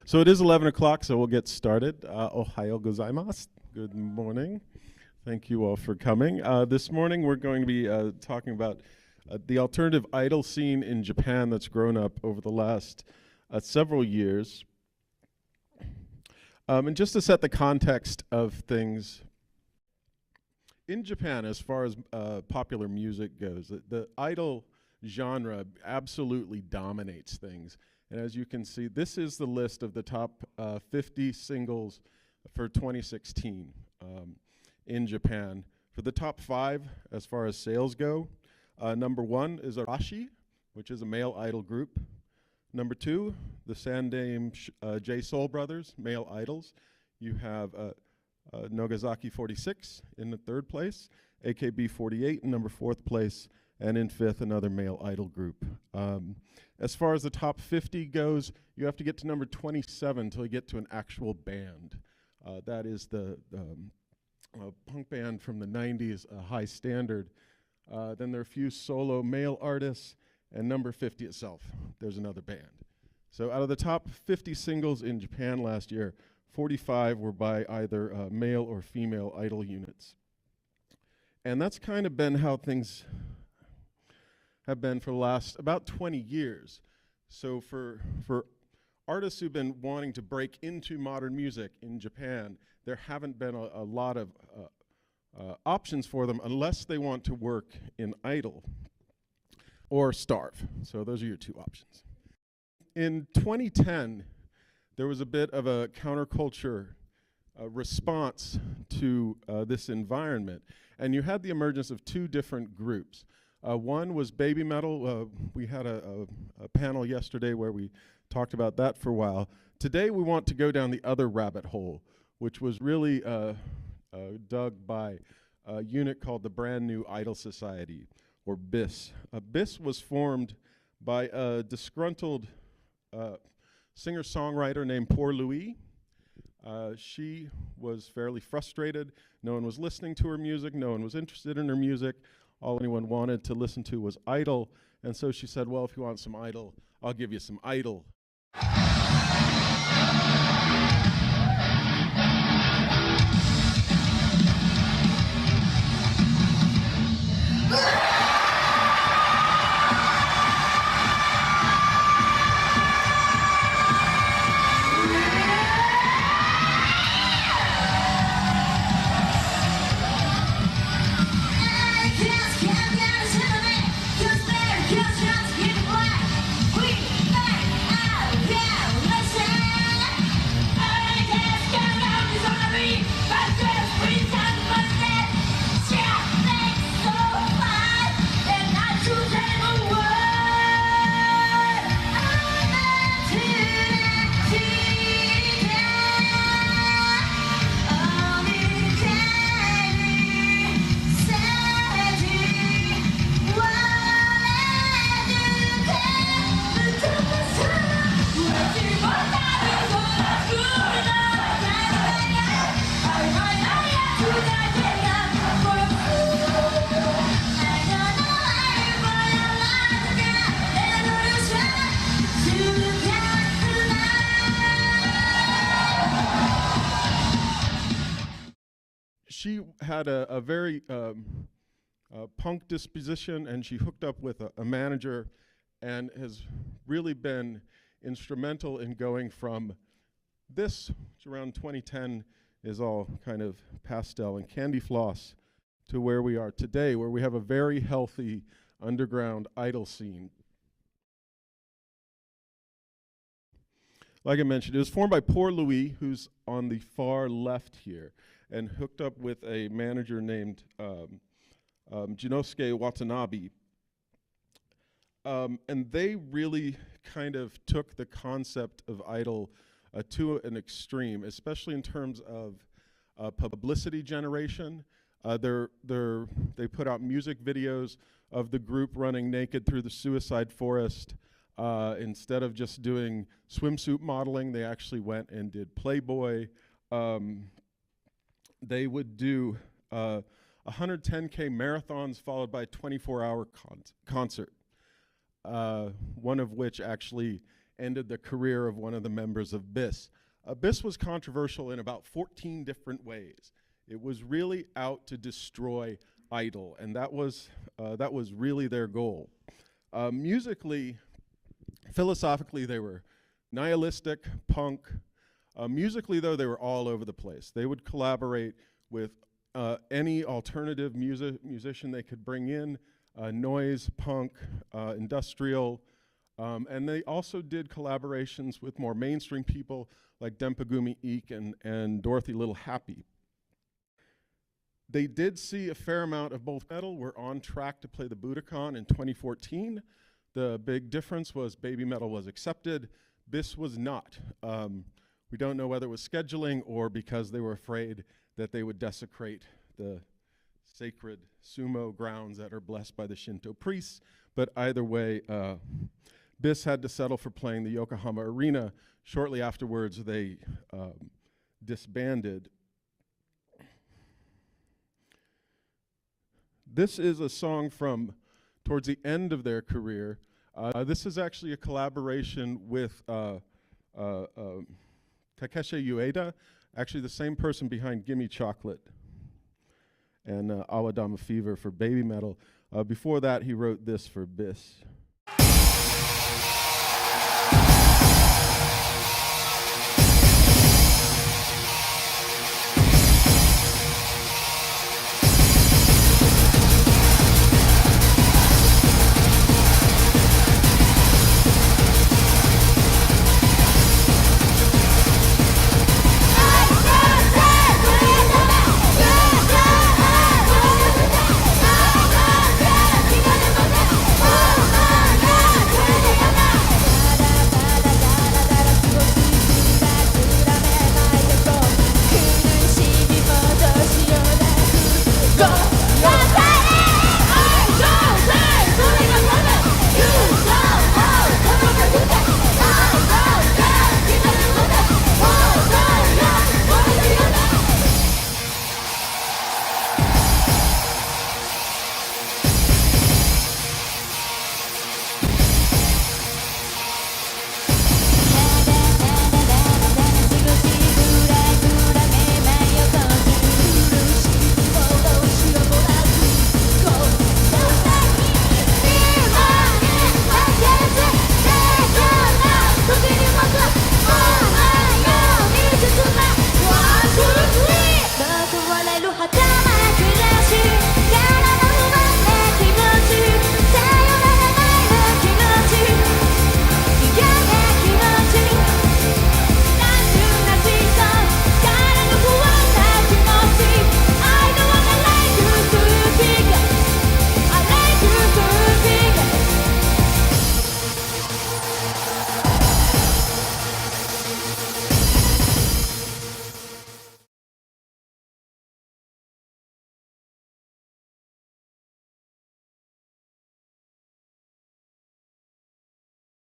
So it is 11 o'clock, so we'll get started. Ohayo gozaimasu. Good morning. Thank you all for coming. This morning we're going to be talking about the alternative idol scene in Japan that's grown up over the last several years. And just to set the context of things, in Japan, as far as popular music goes, the idol genre absolutely dominates things. And as you can see, this is the list of the top 50 singles for 2016 in Japan. For the top 5, as far as sales go, number 1 is Arashi, which is a male idol group. Number 2, the Sandame J-Soul Brothers, male idols. You have Nogazaki 46 in the 3rd place, AKB 48 in number 4th place, and in 5th, another male idol group. As far as the top 50 goes, you have to get to number 27 until you get to an actual band. That is the punk band from the 90s, High Standard. Then there are a few solo male artists, and number 50 itself, there's another band. So out of the top 50 singles in Japan last year, 45 were by either male or female idol units. And that's kind of been how things have been for the last about 20 years. So for artists who've been wanting to break into modern music in Japan, there haven't been a lot of options for them unless they want to work in idol or starve. So those are your 2 options. In 2010, there was a bit of a counterculture response to this environment. And you had the emergence of 2 different groups. One was baby metal. We had a panel yesterday where we talked about that for a while. Today we want to go down the other rabbit hole, which was really dug by a unit called the Brand New Idol Society, or BIS. BIS was formed by a disgruntled singer-songwriter named Poor Louis. She was fairly frustrated. No one was listening to her music. No one was interested in her music. All anyone wanted to listen to was idol. And so she said, well, if you want some idol, I'll give you some idol. She had a very punk disposition, and she hooked up with a manager and has really been instrumental in going from this, which around 2010 is all kind of pastel and candy floss, to where we are today, where we have a very healthy underground idol scene. Like I mentioned, it was formed by Poor Louis, who's on the far left here, and hooked up with a manager named Jinosuke Watanabe. And they really kind of took the concept of idol to an extreme, especially in terms of publicity generation. They put out music videos of the group running naked through the suicide forest. Instead of just doing swimsuit modeling, they actually went and did Playboy. They would do 110K marathons followed by a 24-hour concert, one of which actually ended the career of one of the members of BIS. BIS was controversial in about 14 different ways. It was really out to destroy Idol, and that was really their goal. Musically, philosophically, they were nihilistic, punk. Musically, though, they were all over the place. They would collaborate with any alternative musician they could bring in, noise, punk, industrial, and they also did collaborations with more mainstream people like dempagumi.inc and Dorothy Little Happy. They did see a fair amount of both metal. We're on track to play the Budokan in 2014. The big difference was Baby Metal was accepted. BIS was not. We don't know whether it was scheduling or because they were afraid that they would desecrate the sacred sumo grounds that are blessed by the Shinto priests. But either way, BIS had to settle for playing the Yokohama Arena. Shortly afterwards, they disbanded. This is a song from towards the end of their career. This is actually a collaboration with Takeshi Ueda, actually the same person behind Gimme Chocolate and Awadama Fever for Baby Metal. Before that, he wrote this for BIS.